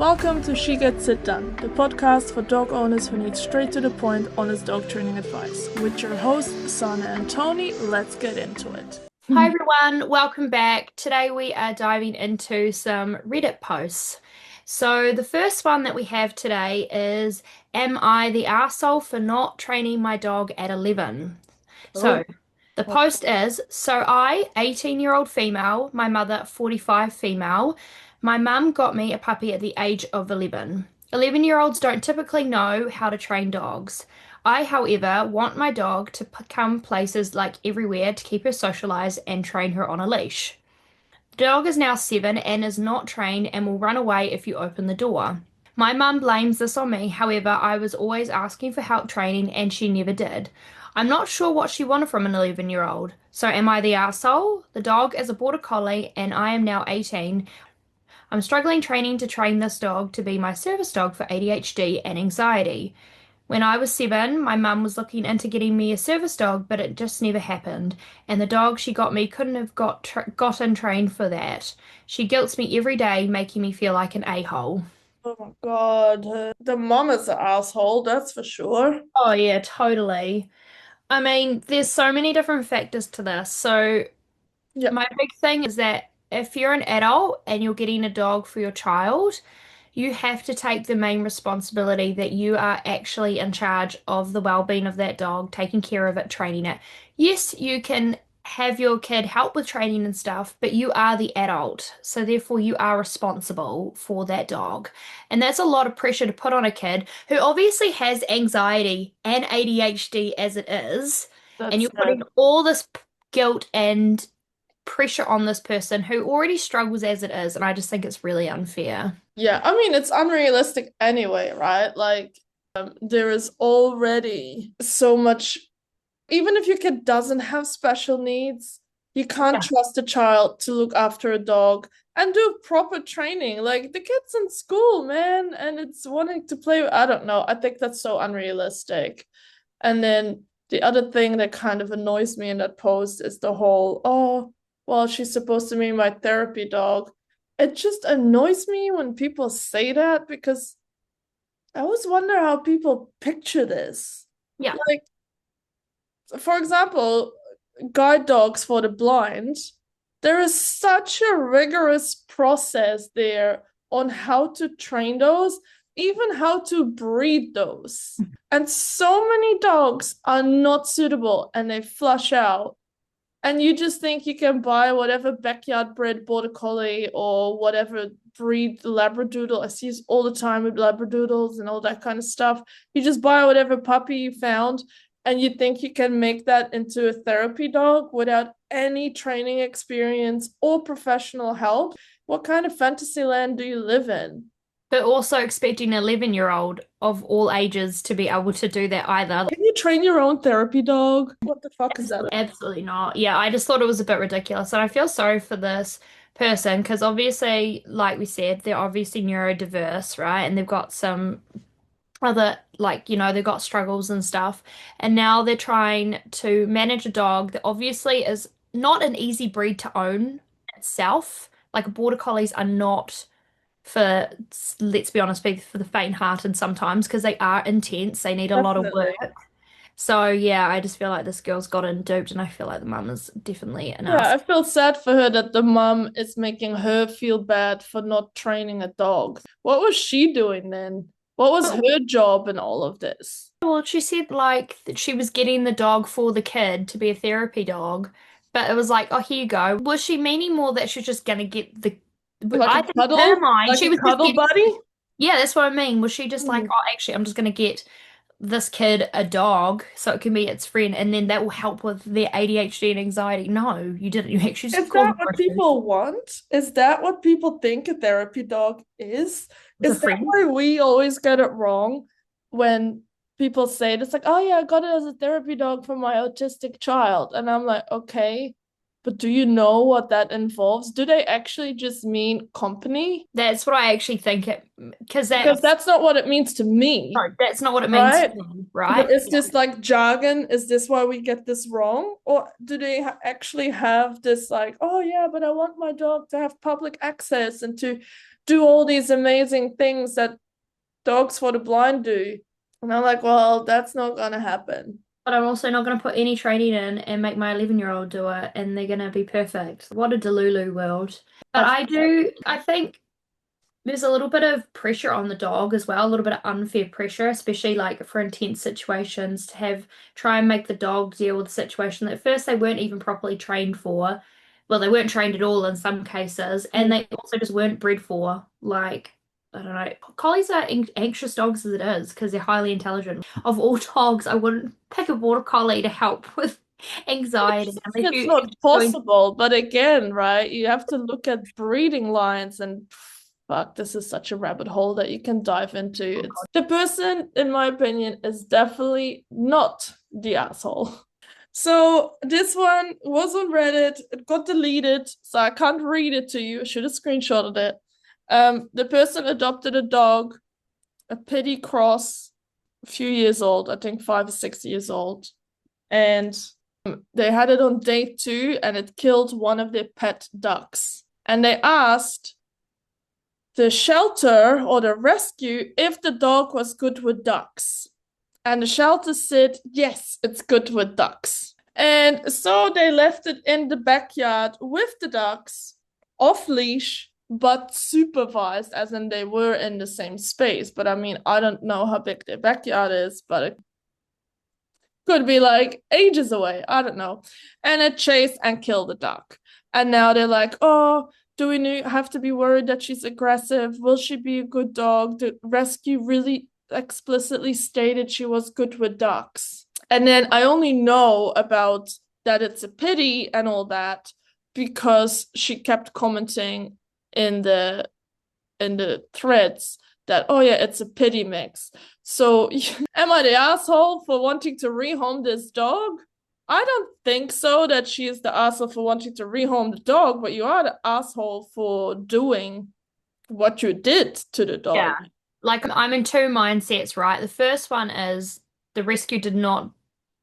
Welcome to She Gets It Done, the podcast for dog owners who need straight to the point, honest dog training advice. With your hosts, Sana and Tony, let's get into it. Hi everyone, welcome back. Today we are diving into some Reddit posts. So the first one that we have today is, Am I the arsehole for not training my dog at 11? So the post is, so I, 18-year-old female, my mother, 45 female, my mum got me a puppy at the age of 11. 11-year-olds don't typically know how to train dogs. I, however, want my dog to come places like everywhere to keep her socialized and train her on a leash. The dog is now 7 and is not trained and will run away if you open the door. My mum blames this on me, however, I was always asking for help training and she never did. I'm not sure what she wanted from an 11-year-old. So am I the arsehole? The dog is a border collie and I am now 18. I'm struggling training to train this dog to be my service dog for ADHD and anxiety. When I was 7, my mum was looking into getting me a service dog, but it just never happened. And the dog she got me couldn't have gotten trained for that. She guilts me every day, making me feel like an a-hole. Oh my god, the mom is an asshole, that's for sure. Oh yeah, totally. I mean, there's so many different factors to this. So Yeah, my big thing is that if you're an adult and you're getting a dog for your child, you have to take the main responsibility that you are actually in charge of the well-being of that dog, taking care of it, training it. Yes, you can have your kid help with training and stuff, but you are the adult, so therefore you are responsible for that dog. And that's a lot of pressure to put on a kid who obviously has anxiety and ADHD as it is, and that's you're putting all this guilt and pressure on this person who already struggles as it is, and I just think it's really unfair. Yeah, I mean, it's unrealistic anyway, right? Like, there is already so much, even if your kid doesn't have special needs, you can't Yeah. trust a child to look after a dog and do proper training. Like, the kid's in school, man, and it's wanting to play. I don't know. I think that's so unrealistic. And then the other thing that kind of annoys me in that post is the whole, oh, well, she's supposed to be my therapy dog. It just annoys me when people say that because I always wonder how people picture this. Yeah. Like, for example, guide dogs for the blind, there is such a rigorous process there on how to train those, even how to breed those. And so many dogs are not suitable and they flush out. And you just think you can buy whatever backyard bred border collie or whatever breed labradoodle. I see this all the time with labradoodles and all that kind of stuff. You just buy whatever puppy you found, and you think you can make that into a therapy dog without any training experience or professional help. What kind of fantasy land do you live in? But also expecting an 11-year-old of all ages to be able to do that either. Can you train your own therapy dog? What the fuck is that? Absolutely not. Yeah, I just thought it was a bit ridiculous. And I feel sorry for this person because obviously, like we said, they're obviously neurodiverse, right? And they've got some other, like, they've got struggles and stuff. And now they're trying to manage a dog that obviously is not an easy breed to own itself. Like, border collies are not for, let's be honest, for the faint-hearted sometimes because they are intense. They need a lot of Definitely. work. So yeah, I just feel like this girl's gotten duped, and I feel like the mum is definitely an Yeah, ass. I feel sad for her that the mom is making her feel bad for not training a dog. What was she doing then? What was her job in all of this? Well, she said like that she was getting the dog for the kid to be a therapy dog, but it was like, oh, here you go. Was she meaning more that she's just gonna get the? Like I a think in her cuddle? mind, Like she a was just cuddle getting. buddy? Yeah, that's what I mean. Was she just like, Hmm. oh, actually, I'm just gonna get this kid a dog so it can be its friend, and then that will help with their ADHD and anxiety? No, you didn't. You actually just Is caused that more what issues. people want? Is that what people think a therapy dog is? It's a Is that friend. why we always get it wrong when people say it? It's like, oh yeah, I got it as a therapy dog for my autistic child. And I'm like, okay, but do you know what that involves? Do they actually just mean company? That's what I actually think it, because Because that's that's not what it means to me, no, that's not what it means to right? me, But right? is this like jargon? Is this why we get this wrong? Or do they actually have this like, oh yeah, but I want my dog to have public access and to do all these amazing things that dogs for the blind do. And I'm like, well, that's not gonna happen. But I'm also not going to put any training in and make my 11-year-old do it and they're going to be perfect. What a Delulu world. But I think there's a little bit of pressure on the dog as well, a little bit of unfair pressure, especially like for intense situations to try and make the dog deal with a situation that at first they weren't even properly trained for. Well, they weren't trained at all in some cases, and they also just weren't bred for. Like, I don't know. Collies are anxious dogs as it is because they're highly intelligent. Of all dogs, I wouldn't pick a border collie to help with anxiety. It's not possible, but again, right, you have to look at breeding lines and fuck, this is such a rabbit hole that you can dive into. The person, in my opinion, is definitely not the asshole. So this one was on Reddit. It got deleted, so I can't read it to you. I should have screenshotted it. The person adopted a dog, a pitty cross, a few years old, I think 5 or 6 years old. And they had it on day 2 and it killed one of their pet ducks. And they asked the shelter or the rescue if the dog was good with ducks. And the shelter said, yes, it's good with ducks. And so they left it in the backyard with the ducks, off leash, but supervised, as in they were in the same space. But I mean, I don't know how big their backyard is, but it could be like ages away. I don't know. And it chased and killed the duck. And now they're like, oh, do we have to be worried that she's aggressive? Will she be a good dog? The rescue really explicitly stated she was good with ducks. And then I only know about that it's a pity and all that because she kept commenting in the threads that, oh yeah, it's a pity mix. So am I the asshole for wanting to rehome this dog? I don't think so that she is the asshole for wanting to rehome the dog, but you are the asshole for doing what you did to the dog. Yeah. Like I'm in two mindsets, right? The first one is the rescue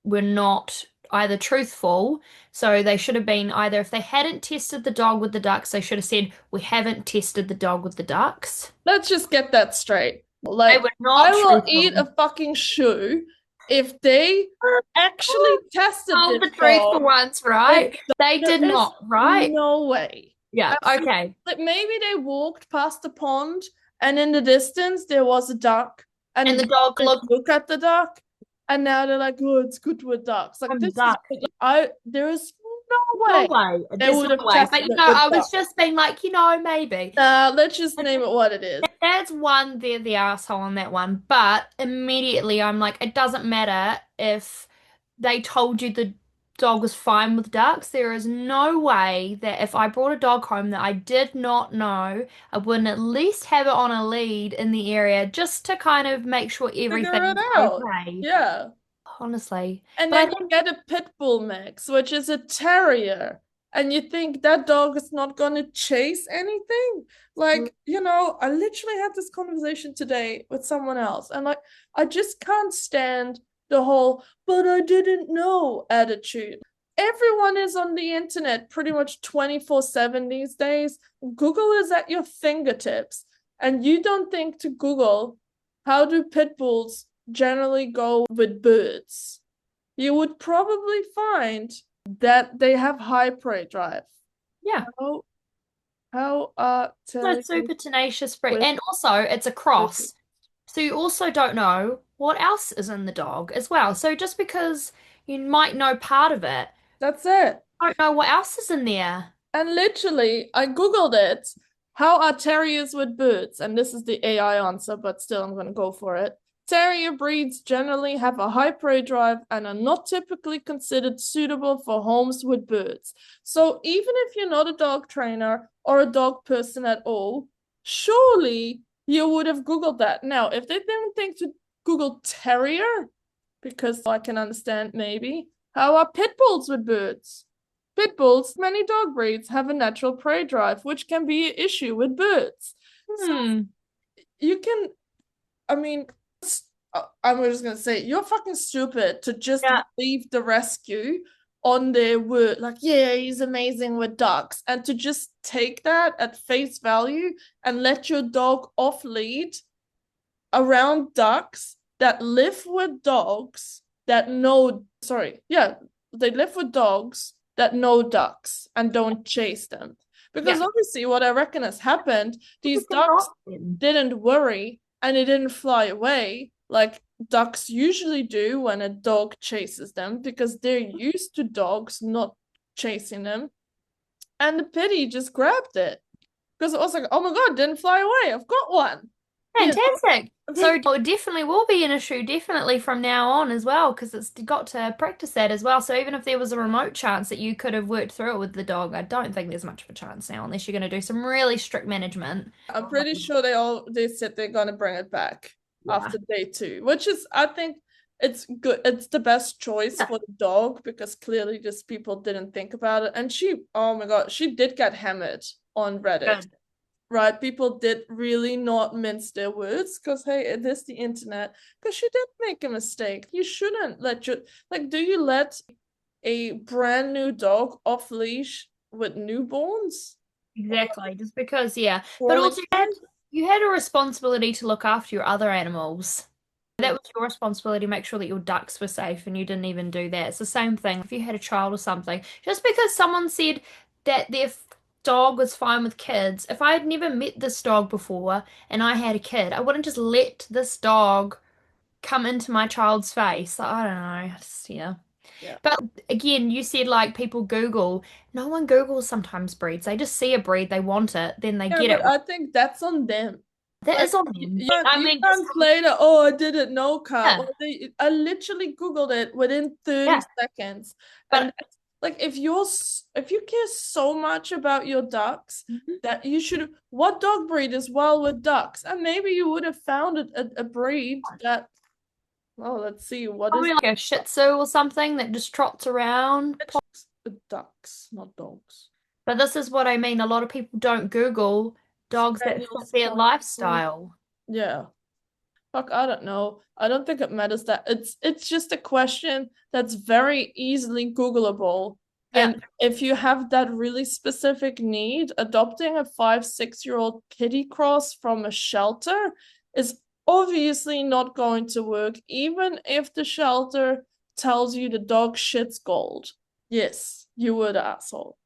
were not either truthful, so they should have been either if they hadn't tested the dog with the ducks, they should have said, we haven't tested the dog with the ducks. Let's just get that straight. Like, I will eat a fucking shoe if they actually tested all the truthful ones, right? They did not, right? No way. Yeah, okay. Like maybe they walked past the pond and in the distance there was a duck and the dog look at the duck and now they're like, oh, it's good with ducks. Like this there is no way. They would have tested it. But I was just being like, maybe. Let's just name it what it is. That's one, they're the asshole on that one. But immediately I'm like, it doesn't matter if they told you the dog was fine with ducks. There is no way that if I brought a dog home that I did not know, I wouldn't at least have it on a lead in the area just to kind of make sure everything's okay. Yeah. Honestly. And then you get a pit bull mix, which is a terrier. And you think that dog is not going to chase anything? Like, I literally had this conversation today with someone else. And like, I just can't stand the whole, but I didn't know attitude. Everyone is on the internet pretty much 24/7 these days. Google is at your fingertips. And you don't think to Google, how do pit bulls generally go with birds? You would probably find that they have high prey drive. Yeah. How super tenacious prey. And also it's a cross. So you also don't know what else is in the dog as well. So just because you might know part of it, that's it. I don't know what else is in there. And literally, I Googled it. How are terriers with birds? And this is the AI answer, but still I'm going to go for it. Terrier breeds generally have a high prey drive and are not typically considered suitable for homes with birds. So even if you're not a dog trainer or a dog person at all, surely you would have Googled that. Now, if they didn't think to Google terrier, because I can understand maybe, how are pit bulls with birds? Pit bulls, many dog breeds have a natural prey drive, which can be an issue with birds. So you can, I'm just gonna say, you're fucking stupid to just leave the rescue on their word, like, yeah, he's amazing with ducks, and to just take that at face value and let your dog off lead around ducks that live with dogs that know, sorry, yeah, they live with dogs that know ducks and don't chase them. Because Yeah. obviously, what I reckon has happened, these It's not ducks them. didn't worry and they didn't fly away like ducks usually do when a dog chases them because they're used to dogs not chasing them. And the pitty just grabbed it because it was like, oh my God, didn't fly away. I've got one. You Fantastic. So know? it definitely will be an issue, definitely from now on as well, because it's got to practice that as well. So even if there was a remote chance that you could have worked through it with the dog, I don't think there's much of a chance now, unless you're going to do some really strict management. I'm pretty sure they said they're gonna bring it back Yeah. after day 2, which is I think it's good. It's the best choice Yeah. for the dog because clearly just people didn't think about it. And she, oh my God, she did get hammered on Reddit. Good. Right? People did really not mince their words because hey, it is the internet. Because she did make a mistake. You shouldn't let your like. Do you let a brand new dog off leash with newborns? Exactly. Just because, yeah. But Crawling also you had a responsibility to look after your other animals. That was your responsibility to make sure that your ducks were safe, and you didn't even do that. It's the same thing if you had a child or something. Just because someone said that their dog was fine with kids, if I had never met this dog before and I had a kid, I wouldn't just let this dog come into my child's face. Like, I don't know. Yeah. Yeah. But again, you said like people Google. No one Googles sometimes breeds. They just see a breed, they want it, then they Yeah, get it but right. I think that's on them. That Like is on them. I you mean, can't play the oh I didn't know card. yeah, Or I literally Googled it within 30 yeah. seconds. And But like if you care so much about your ducks Mhm. that you should what dog breed is well with ducks? And maybe you would have found a breed that well, let's see, what is Probably like a Shih Tzu or something that just trots around. ducks, not dogs. But this is what I mean. A lot of people don't Google dogs that Spaniel fit their Spaniel. lifestyle. Yeah. Fuck, I don't know. I don't think it matters that it's just a question that's very easily Googleable. Yeah. And if you have that really specific need, adopting a 5, 6 year old kitty cross from a shelter is obviously not going to work, even if the shelter tells you the dog shit's gold. Yes, you were the asshole.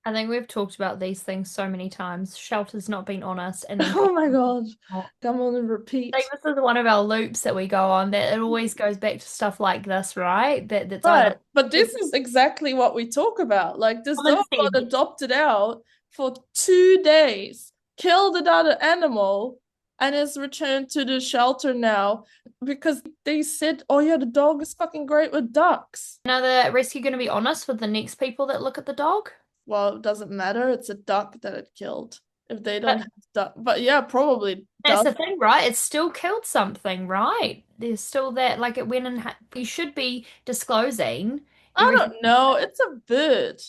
I think we've talked about these things so many times. Shelter's not been honest, and then Oh my God. people. Come on and I repeat. think this is one of our loops that we go on, that it always goes back to stuff like this, right? That's either Right. But this is exactly what we talk about. Like this common dog got sense. adopted out for 2 days, killed another animal, and is returned to the shelter now because they said, oh yeah, the dog is fucking great with ducks. Now the rescue going to be honest with the next people that look at the dog? Well, it doesn't matter. It's a duck that it killed. If they don't But have duck, but yeah, probably that's duck. the thing, right? It still killed something, right? There's still that, like it went and you should be disclosing I everything. don't know. It's a bird.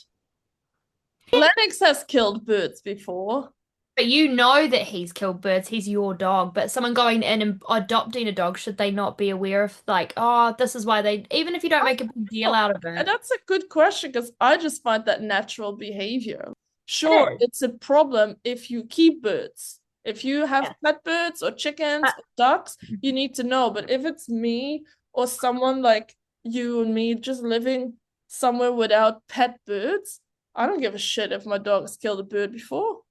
Lennox has killed birds before. But you know that he's killed birds, he's your dog. But someone going in and adopting a dog, should they not be aware of, like, oh, this is why they, even if you don't make a big deal out of And it, that's a good question because I just find that natural behavior. it Sure, is. it's a problem if you keep birds. If you have Yeah. pet birds or chickens Uh, or ducks, you need to know. But if it's me or someone like you and me just living somewhere without pet birds, I don't give a shit if my dog has killed a bird before.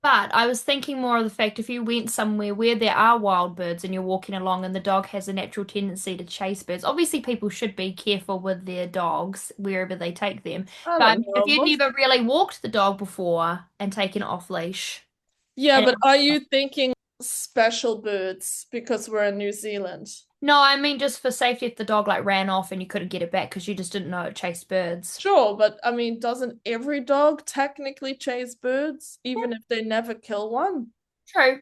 But I was thinking more of the fact, if you went somewhere where there are wild birds and you're walking along and the dog has a natural tendency to chase birds, obviously people should be careful with their dogs wherever they take them. I But I don't mean, if know. you'd never really walked the dog before and taken it off leash, Yeah, and but are you thinking special birds because we're in New Zealand? no, I mean just for safety, if the dog like ran off and you couldn't get it back because you just didn't know it chased birds. Sure, but I mean, doesn't every dog technically chase birds, even if they never kill one? True.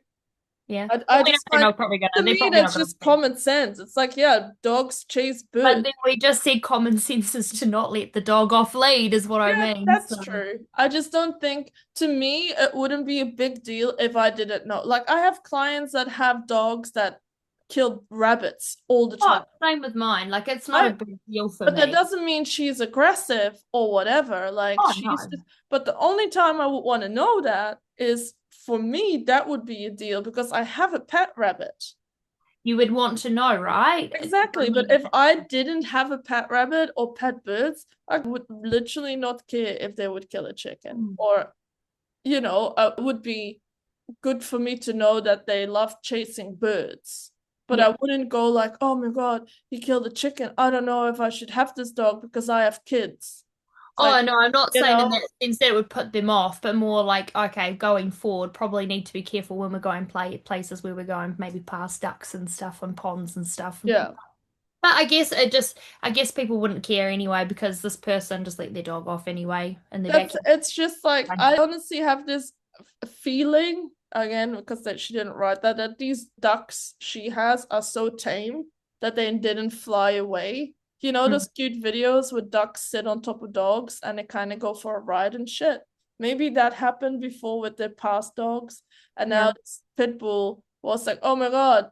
Yeah. I Well, just they're find not probably to gonna. They're me probably not that's gonna. just common sense. It's like, yeah, dogs chase But birds. then we just said common sense is to not let the dog off lead, is what I Yeah, mean. that's So. true. I just don't think to me it wouldn't be a big deal if I didn't know. Like I have clients that have dogs that kill rabbits all the Oh, time. same with mine. Like it's not a I big deal for But that me. doesn't mean she's aggressive or whatever. Like Oh she's no. just, but the only time I would want to know that is for me, that would be a deal because I have a pet rabbit. You would want to know, right? Exactly. But if I didn't have a pet rabbit or pet birds, I would literally not care if they would kill a chicken. Mm. Or, it would be good for me to know that they love chasing birds. But Yeah. I wouldn't go like, oh my God, he killed a chicken. I don't know if I should have this dog because I have kids. Like, Oh no, I'm not you saying in know, that sense that it would put them off, but more like, okay, going forward, probably need to be careful when we're going places where we're going, maybe past ducks and stuff and ponds and stuff. yeah. But I guess people wouldn't care anyway because this person just let their dog off anyway in the backyard. It's just like I honestly have this feeling again because that she didn't write that these ducks she has are so tame that they didn't fly away. You know Mm. those cute videos where ducks sit on top of dogs and they kind of go for a ride and shit. Maybe that happened before with their past dogs, and now Yeah. this pit bull was like, oh my God,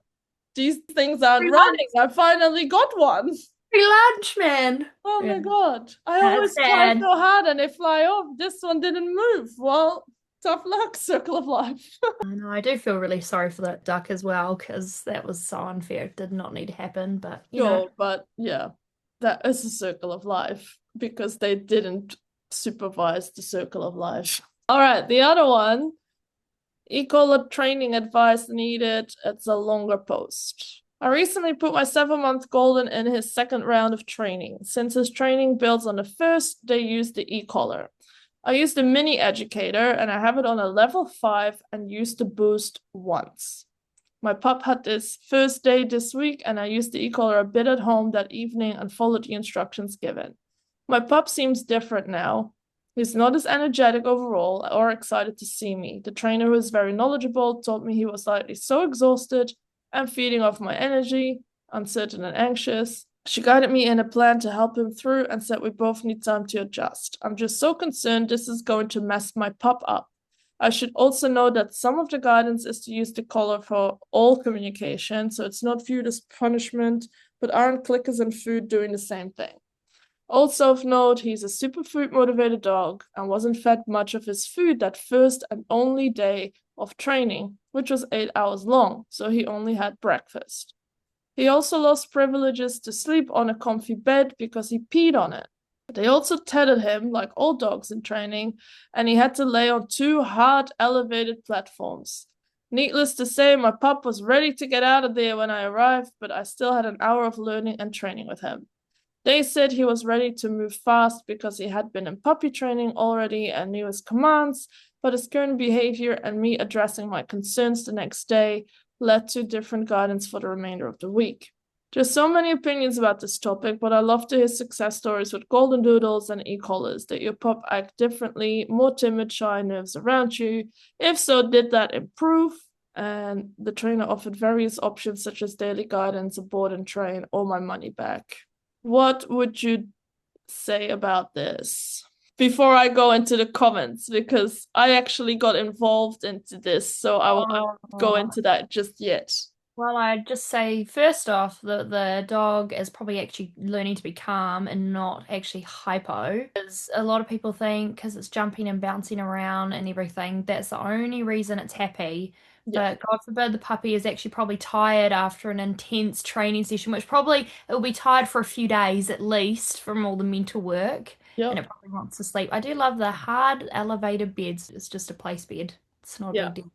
these things aren't Free running. lunch, I finally got one. free lunch, man. Oh Yeah, my God. I that's always try sad. so hard and they fly off. This one didn't move. Well, tough luck, circle of life. I know, I do feel really sorry for that duck as well because that was so unfair. It did not need to happen, but Sure, but yeah, that is a circle of life because they didn't supervise the circle of life. All right, the other one, e-collar training advice needed. It's a longer post. I recently put my 7-month golden in his second round of training. Since his training builds on the first, they used the e-collar. I used the mini educator and I have it on a level 5 and used the boost once. My pup had this first day this week and I used the e-collar a bit at home that evening and followed the instructions given. My pup seems different now. He's not as energetic overall or excited to see me. The trainer, who is very knowledgeable, told me he was likely so exhausted and feeding off my energy, uncertain and anxious. She guided me in a plan to help him through and said we both need time to adjust. I'm just so concerned this is going to mess my pup up. I should also know that some of the guidance is to use the collar for all communication, so it's not viewed as punishment, but aren't clickers and food doing the same thing? Also of note, he's a super food motivated dog and wasn't fed much of his food that first and only day of training, which was 8 hours long, so he only had breakfast. He also lost privileges to sleep on a comfy bed because he peed on it. They also tethered him, like all dogs in training, and he had to lay on 2 hard elevated platforms. Needless to say, my pup was ready to get out of there when I arrived, but I still had an hour of learning and training with him. They said he was ready to move fast because he had been in puppy training already and knew his commands, but his current behavior and me addressing my concerns the next day led to different guidance for the remainder of the week. There's so many opinions about this topic, but I love to hear success stories with golden doodles and e-collars. Did your pup act differently, more timid, shy, nerves around you? If so, did that improve? And the trainer offered various options such as daily guidance, a board and train, or my money back. What would you say about this? Before I go into the comments, because I actually got involved into this, so I won't go into that just yet. Well, I'd just say first off that the dog is probably actually learning to be calm and not actually hypo. Because a lot of people think because it's jumping and bouncing around and everything, that's the only reason it's happy. Yeah. But God forbid the puppy is actually probably tired after an intense training session, which probably it will be tired for a few days at least from all the mental work. And Yeah. it probably wants to sleep. I do love the hard elevated beds. It's just a place bed. It's not a Yeah. big deal.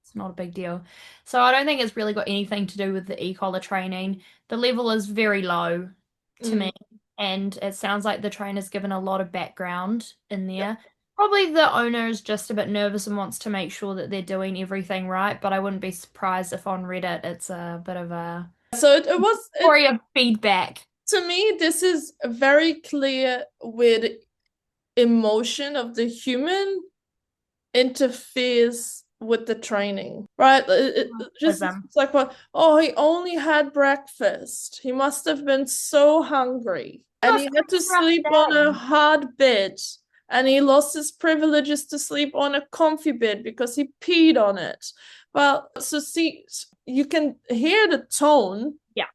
It's not a big deal. So I don't think it's really got anything to do with the e-collar training. The level is very low to me, and it sounds like the trainer's given a lot of background in there. Yeah. Probably the owner is just a bit nervous and wants to make sure that they're doing everything right, but I wouldn't be surprised if on Reddit it's a bit of a So it was story of feedback. to me, this is very clear with emotion of the human interferes with the training, right? It just it's like, well, oh, he only had breakfast. He must have been so hungry. And he had to sleep on a hard bed. And he lost his privileges to sleep on a comfy bed because he peed on it. Well, so see, you can hear the tone Yeah.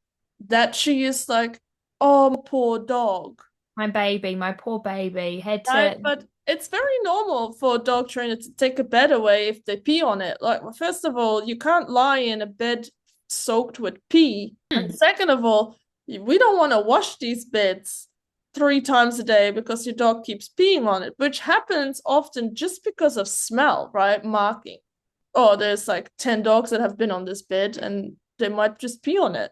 that she is like, oh, poor dog. My baby, my poor baby, had Right? to. But it's very normal for a dog trainer to take a bed away if they pee on it. Like, well, first of all, you can't lie in a bed soaked with pee. And second of all, we don't want to wash these beds 3 times a day because your dog keeps peeing on it, which happens often just because of smell, right? Marking. Oh, there's like 10 dogs that have been on this bed and they might just pee on it.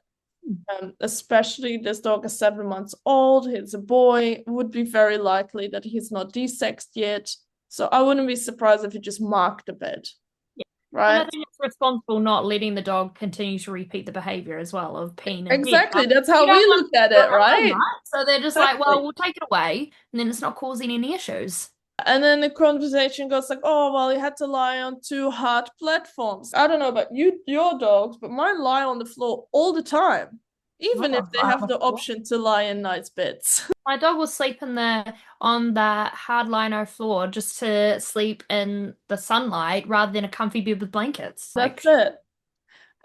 Especially this dog is 7 months old. He's a boy. Would be very likely that he's not desexed yet. So I wouldn't be surprised if he just marked the bed, Yeah. And I right? think it's responsible not letting the dog continue to repeat the behavior as well of peeing in bed. Exactly. Like, That's you how we don't want look at to do it it, alone, right? right? So they're just like, Exactly. well, we'll take it away, and then it's not causing any issues. And then the conversation goes like, oh, well, he had to lie on 2 hard platforms. I don't know about you, your dogs, but mine lie on the floor all the time, even if Oh, they have the option to lie in nice beds. my dog will sleep on the hard lino floor just to sleep in the sunlight rather than a comfy bed with blankets. That's it.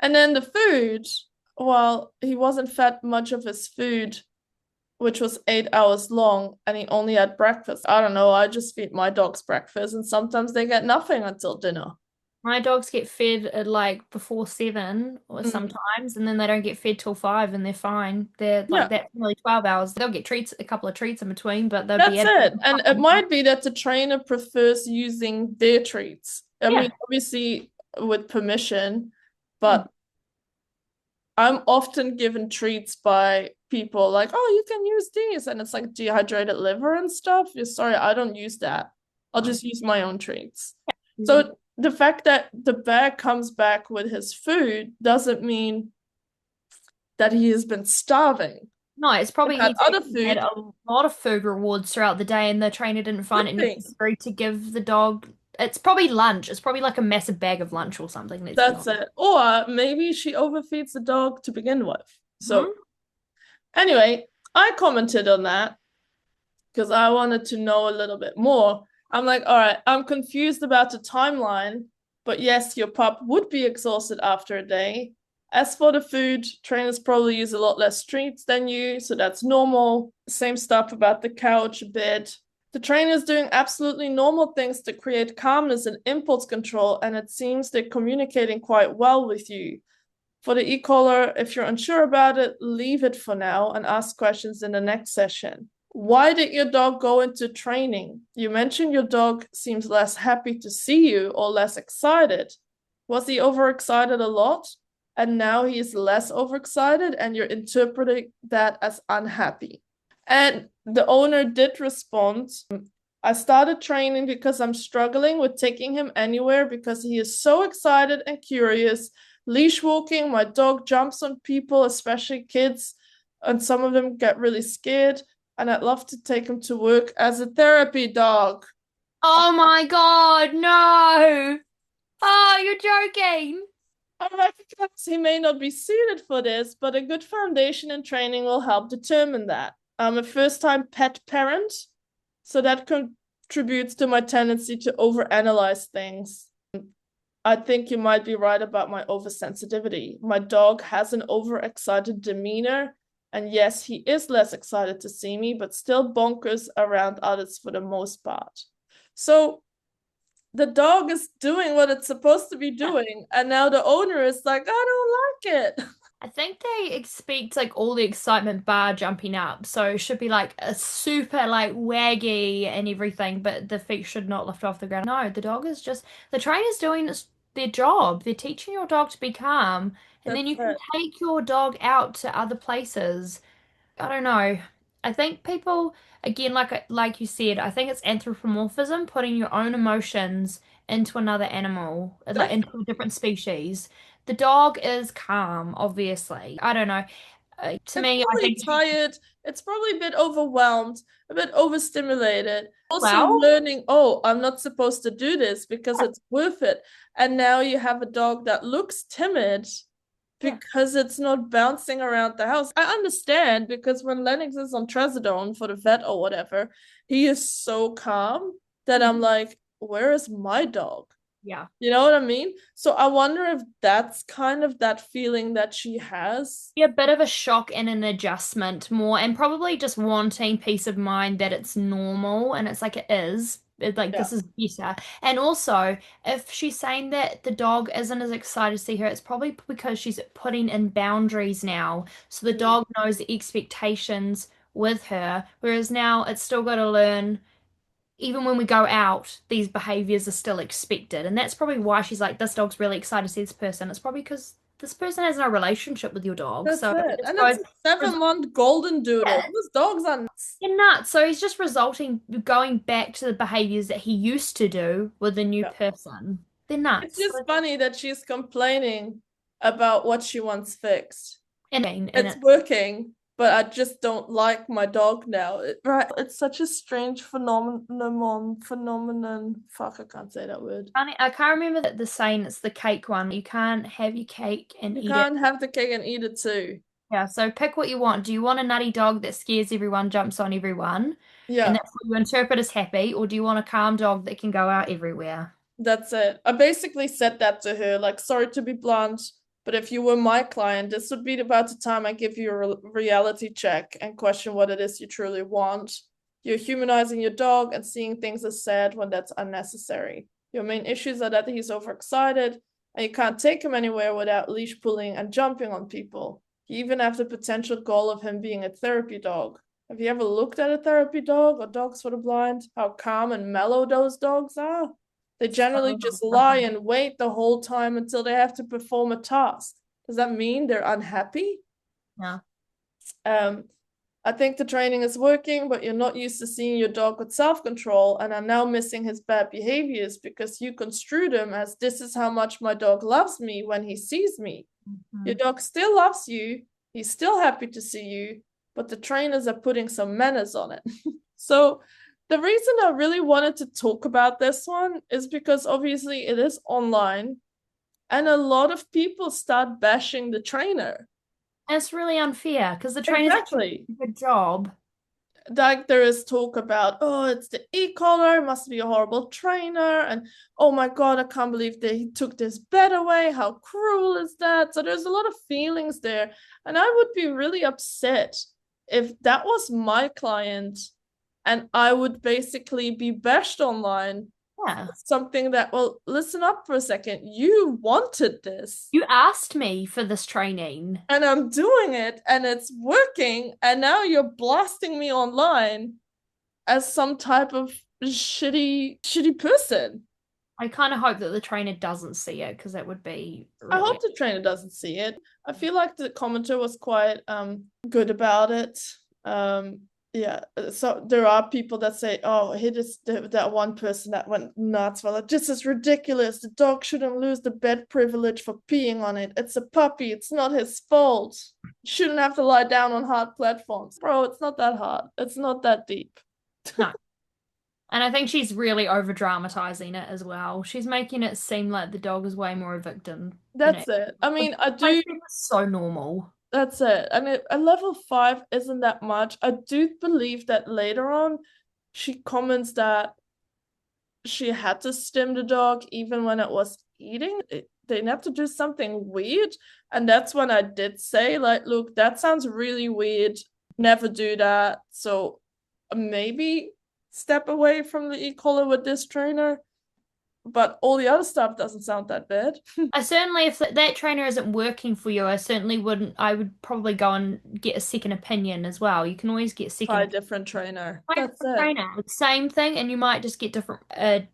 And then the food, well, he wasn't fed much of his food, which was 8 hours long, and he only had breakfast. I don't know, I just feed my dogs breakfast, and sometimes they get nothing until dinner. My dogs get fed at like before 7 or Mm. sometimes, and then they don't get fed till 5 and they're fine. They're like Yeah, that for nearly 12 hours. They'll get treats, a couple of treats in between, but they'll be that's it. absolutely And it fine. might be that the trainer prefers using their treats. I mean, Yeah. obviously with permission, Mm. but I'm often given treats by people like, oh, you can use these. And it's like dehydrated liver and stuff. Yeah, sorry, I don't use that. I'll just use my own treats. So the fact that the bear comes back with his food doesn't mean that he has been starving. No, it's probably Had he's other actually had food, a lot of food rewards throughout the day, and the trainer didn't find it could be. necessary to give the dog. It's probably lunch. It's probably like a massive bag of lunch or something. Let's be That's honest. it. Or maybe she overfeeds the dog to begin with. So Mhm. anyway, I commented on that because I wanted to know a little bit more. I'm like, all right, I'm confused about the timeline, but yes, your pup would be exhausted after a day. As for the food, trainers probably use a lot less treats than you, so that's normal. Same stuff about the couch, bed. The trainer's doing absolutely normal things to create calmness and impulse control, and it seems they're communicating quite well with you. For the e-collar, if you're unsure about it, leave it for now and ask questions in the next session. Why did your dog go into training? You mentioned your dog seems less happy to see you or less excited. Was he overexcited a lot? And now he is less overexcited, and you're interpreting that as unhappy. And the owner did respond. I started training because I'm struggling with taking him anywhere because he is so excited and curious. Leash walking, my dog jumps on people, especially kids, and some of them get really scared. And I'd love to take him to work as a therapy dog. Oh my God, no! Oh, you're joking. I recognize he may not be suited for this, but a good foundation and training will help determine that. I'm a first-time pet parent, so that contributes to my tendency to overanalyze things. I think you might be right about my oversensitivity. My dog has an overexcited demeanor, and yes, he is less excited to see me, but still bonkers around others for the most part. So the dog is doing what it's supposed to be doing, and now the owner is like, I don't like it. I think they expect like all the excitement bar jumping up, so it should be like a super like waggy and everything, but the feet should not lift off the ground. No, the dog is just the trainer's doing their job. They're teaching your dog to be calm, and then That's you can it. take your dog out to other places. I don't know. I think people, again, like you said, I think it's anthropomorphism, putting your own emotions into another animal, like into a different species. The dog is calm, obviously. I don't know. To It's me, I probably think, tired. It's probably a bit overwhelmed, a bit overstimulated. Also well, learning, oh, I'm not supposed to do this because it's worth it. And now you have a dog that looks timid yeah. because it's not bouncing around the house. I understand because when Lennox is on trazodone for the vet or whatever, he is so calm that I'm like, where is my dog? Yeah. You know what I mean? So I wonder if that's kind of that feeling that she has. Be a bit of a shock and an adjustment more, and probably just wanting peace of mind that it's normal and it's like it is. Like Yeah. this is better. And also, if she's saying that the dog isn't as excited to see her, it's probably because she's putting in boundaries now. So the Mm. dog knows the expectations with her, whereas now it's still got to learn, even when we go out, these behaviors are still expected. And that's probably why she's like, this dog's really excited to see this person. It's probably because this person has no relationship with your dog. That's So it. it just And it's goes, a 7-month golden doodle. yeah, Those dogs are nuts. you're nuts. So he's just resulting, going back to the behaviors that he used to do with a new Yeah. person. They're It's nuts. just funny that she's complaining about what she wants fixed. And It's it, working, but I just don't like my dog now. Right? It's such a strange phenomenon. Fuck, I can't say that word. funny, I can't remember the saying, it's the cake one. You can't have your cake and You eat it. can't have the cake and eat it too. Yeah, so pick what you want. Do you want a nutty dog that scares everyone, jumps on everyone, and Yeah, that's what you interpret as happy, or do you want a calm dog that can go out everywhere? that's it. I basically said that to her, like, sorry to be blunt, but if you were my client, this would be about the time I give you a reality check and question what it is you truly want. You're humanizing your dog and seeing things as sad when that's unnecessary. Your main issues are that he's overexcited and you can't take him anywhere without leash pulling and jumping on people. You even have the potential goal of him being a therapy dog. Have you ever looked at a therapy dog or dogs for the blind? How calm and mellow those dogs are? They generally just lie and wait the whole time until they have to perform a task. Does that mean they're unhappy? Yeah. Um, I think the training is working, but you're not used to seeing your dog with self-control and are now missing his bad behaviors because you construed him as this is how much my dog loves me when he sees me. Your Mhm. dog still loves you, he's still happy to see you, but the trainers are putting some manners on it. So the reason I really wanted to talk about this one is because obviously it is online and a lot of people start bashing the trainer. And it's really unfair because the trainer's actually Exactly. doing a good job. Like there is talk about, oh, it's the e-collar, must be a horrible trainer, and oh my God, I can't believe they took this bed away. How cruel is that? So there's a lot of feelings there. And I would be really upset if that was my client and I would basically be bashed online. Yeah. Something that, well, listen up for a second. You wanted this, You asked me for this training. and I'm doing it, and it's working, and now you're blasting me online as some type of shitty person. I kind of hope that the trainer doesn't see it because that would be I really. hope the trainer doesn't see it. I feel like the commenter was quite good about it. Yeah, so there are people that say, oh, he just that one person that went nuts. Well, this is ridiculous. The dog shouldn't lose the bed privilege for peeing on it. It's a puppy. It's not his fault. Shouldn't have to lie down on hard platforms. Bro, it's not that hard. It's not that deep. No. And I think she's really over dramatizing it as well. She's making it seem like the dog is way more a victim than That's it. it. I Which mean, I I do. think is so normal. That's it. And a level 5 isn't that much. I do believe that later on, she comments that she had to stim the dog even when it was eating. They have to do something weird. And that's when I did say, like, look, that sounds really weird. Never do that. So maybe step away from the e-collar with this trainer. But all the other stuff doesn't sound that bad. I certainly, if that trainer isn't working for you, I certainly wouldn't. I would probably go and get a second opinion as well. You can always get Try second a different trainer. Try a That's different it. trainer. Same thing, and you might just get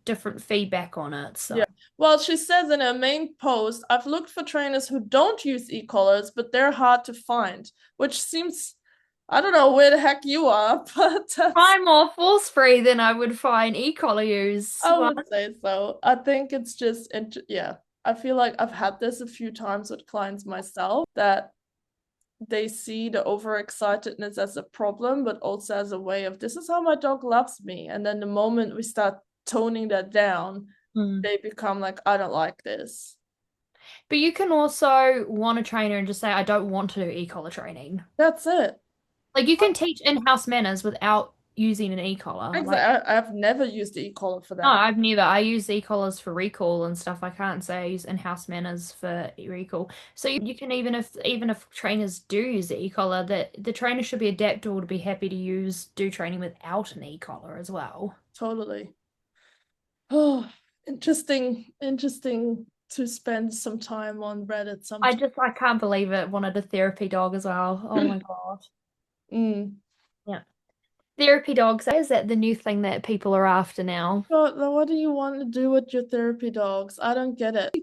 different feedback on it. So Yeah. Well, she says in her main post, I've looked for trainers who don't use e-collars, but they're hard to find, which seems, I don't know where the heck you are, but I'm more force free than I would find e-collar use. I Well, would say so. I think it's just, yeah, I feel like I've had this a few times with clients myself that they see the overexcitedness as a problem, but also as a way of this is how my dog loves me. And then the moment we start toning that down, mm. they become like, I don't like this. But you can also want a trainer and just say, I don't want to do e-collar training. That's it. Like you can teach in-house manners without using an e-collar. Exactly. I've never used the e-collar for No, that. I've never. I use e-collars for recall and stuff. I can't say I use in-house manners for recall. So you can even if trainers do use the e-collar, that the trainer should be adaptable to be happy to do training without an e-collar as well. Totally. Oh, interesting to spend some time on Reddit sometime. I can't believe it. Wanted a therapy dog as well. Oh my God. Mm. Yeah. Therapy dogs, is that the new thing that people are after now? What do you want to do with your therapy dogs? I don't get it.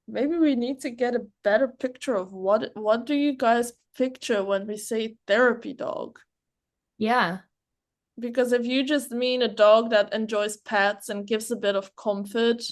Maybe we need to get a better picture of what do you guys picture when we say therapy dog? Yeah. Because if you just mean a dog that enjoys pets and gives a bit of comfort,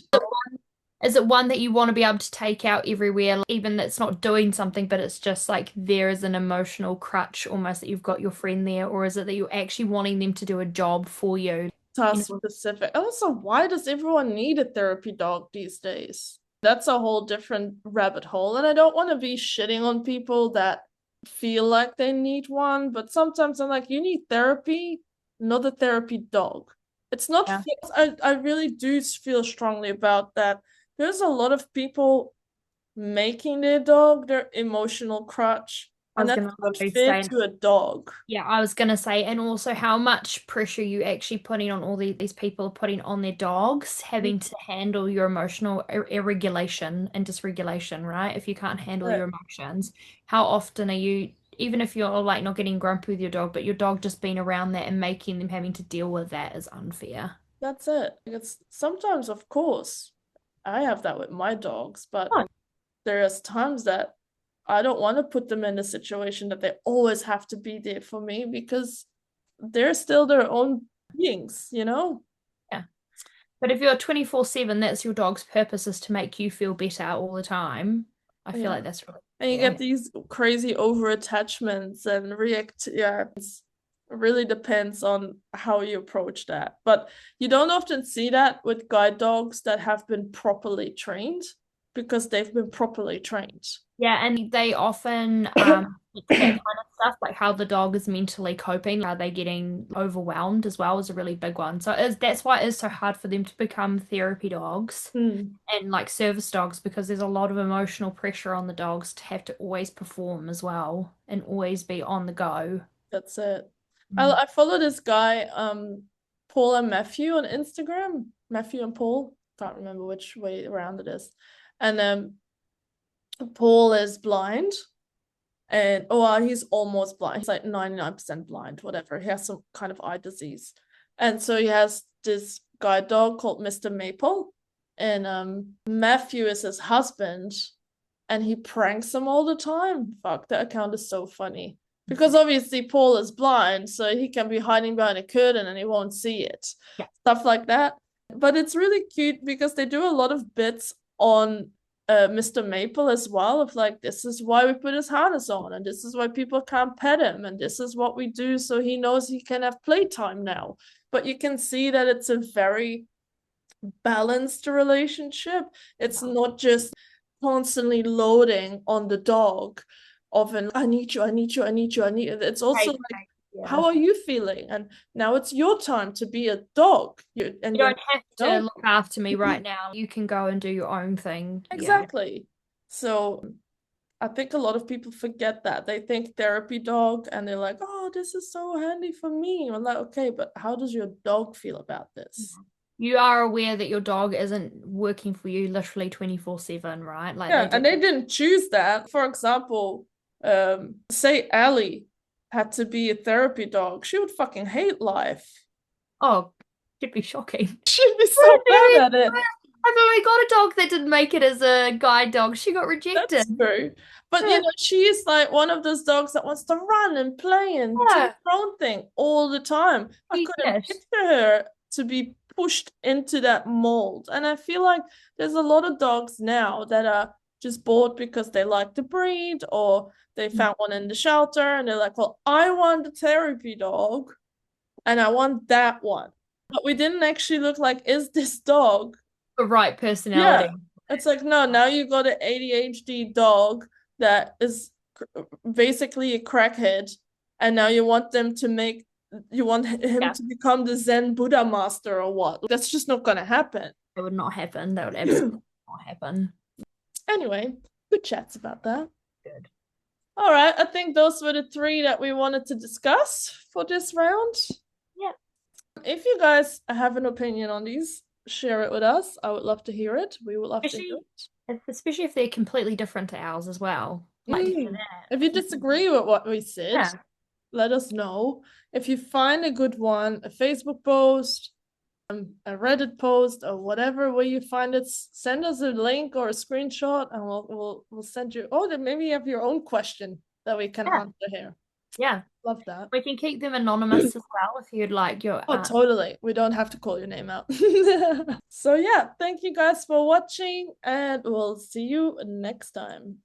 Is it one that you want to be able to take out everywhere, even that's not doing something, but it's just like there is an emotional crutch almost that you've got your friend there, or is it that you're actually wanting them to do a job for you? task specific. Also, why does everyone need a therapy dog these days? That's a whole different rabbit hole. And I don't want to be shitting on people that feel like they need one, but sometimes I'm like, you need therapy, not a therapy dog. It's not, Yeah. I really do feel strongly about that. There's a lot of people making their dog their emotional crutch, I and was that's gonna not literally fair say, to a dog. yeah, I was gonna say, and also how much pressure you actually putting on all these people putting on their dogs, having to handle your emotional irregulation and dysregulation, right? If you can't handle your emotions, how often are you, even if you're like not getting grumpy with your dog, but your dog just being around that and making them having to deal with that is unfair. That's it. It's sometimes, of course, I have that with my dogs, but Oh, there's times that I don't want to put them in a situation that they always have to be there for me because they're still their own beings, you know? yeah. But if you're 24/7, that's your dog's purpose is to make you feel better all the time. I feel Yeah. like that's really And you fair. get these crazy over attachments and react. Yeah, it really depends on how you approach that. But you don't often see that with guide dogs that have been properly trained because they've been properly trained. Yeah, and they often fix that kind of stuff, like how the dog is mentally coping. Are they getting overwhelmed as well is a really big one. So that's why it is so hard for them to become therapy dogs Hmm, and like service dogs because there's a lot of emotional pressure on the dogs to have to always perform as well and always be on the go. that's it. Mm. I follow this guy, Paul and Matthew on Instagram. Matthew and Paul. Can't remember which way around it is. And Paul is blind. And he's almost blind. He's like 99% blind, whatever. He has some kind of eye disease. And so he has this guide dog called Mr. Maple. And Matthew is his husband. And he pranks him all the time. Fuck, that account is so funny. Because obviously Paul is blind, so he can be hiding behind a curtain and he won't see it. Yeah. Stuff like that. But it's really cute because they do a lot of bits on Mr. Maple as well, of like, this is why we put his harness on, and this is why people can't pet him, and this is what we do so he knows he can have playtime now. But you can see that it's a very balanced relationship. It's not just constantly loading on the dog of an I need you, I need you, I need you, I need you. It's also Right, like, yeah. how are you feeling? And now it's your time to be a dog. You don't have to no. look after me right now. You can go and do your own thing. Yeah. Exactly. So I think a lot of people forget that. They think therapy dog and they're like, oh, this is so handy for me. I'm like, okay, but how does your dog feel about this? You are aware that your dog isn't working for you literally 24/7, right? Like Yeah, they and do. they didn't choose that. For example, say Allie had to be a therapy dog, she would fucking hate life. Oh, should be shocking. She'd be so bad at it. I've already got a dog that didn't make it as a guide dog. She got rejected. That's true. But Yeah. she's like one of those dogs that wants to run and play and do Yeah. her own thing all the time. I couldn't Yes. picture her to be pushed into that mold. And I feel like there's a lot of dogs now that are just bored because they like the breed or they found one in the shelter and they're like, well, I want a therapy dog and I want that one. But we didn't actually look like, is this dog? The right Yeah. personality. It's like, no, now you got an ADHD dog that is basically a crackhead, and now you want them to make You want him to become the Zen Buddha master or what? That's just not gonna happen. It would not happen. That would absolutely not happen. Anyway, good chats about that. Good. All right, I think those were the 3 that we wanted to discuss for this round. Yeah. If you guys have an opinion on these, share it with us. I would love to hear it. We would love to hear it. Especially if they're completely different to ours as well. Like to hear that. If you disagree with what we said, Yeah. let us know. If you find a good one, a Facebook post, a Reddit post, or whatever where you find it, send us a link or a screenshot, and we'll send you. Oh, then maybe you have your own question that we can answer here. Yeah. Love that. We can keep them anonymous as well if you'd like your Oh, totally. We don't have to call your name out. So yeah, thank you guys for watching, and we'll see you next time.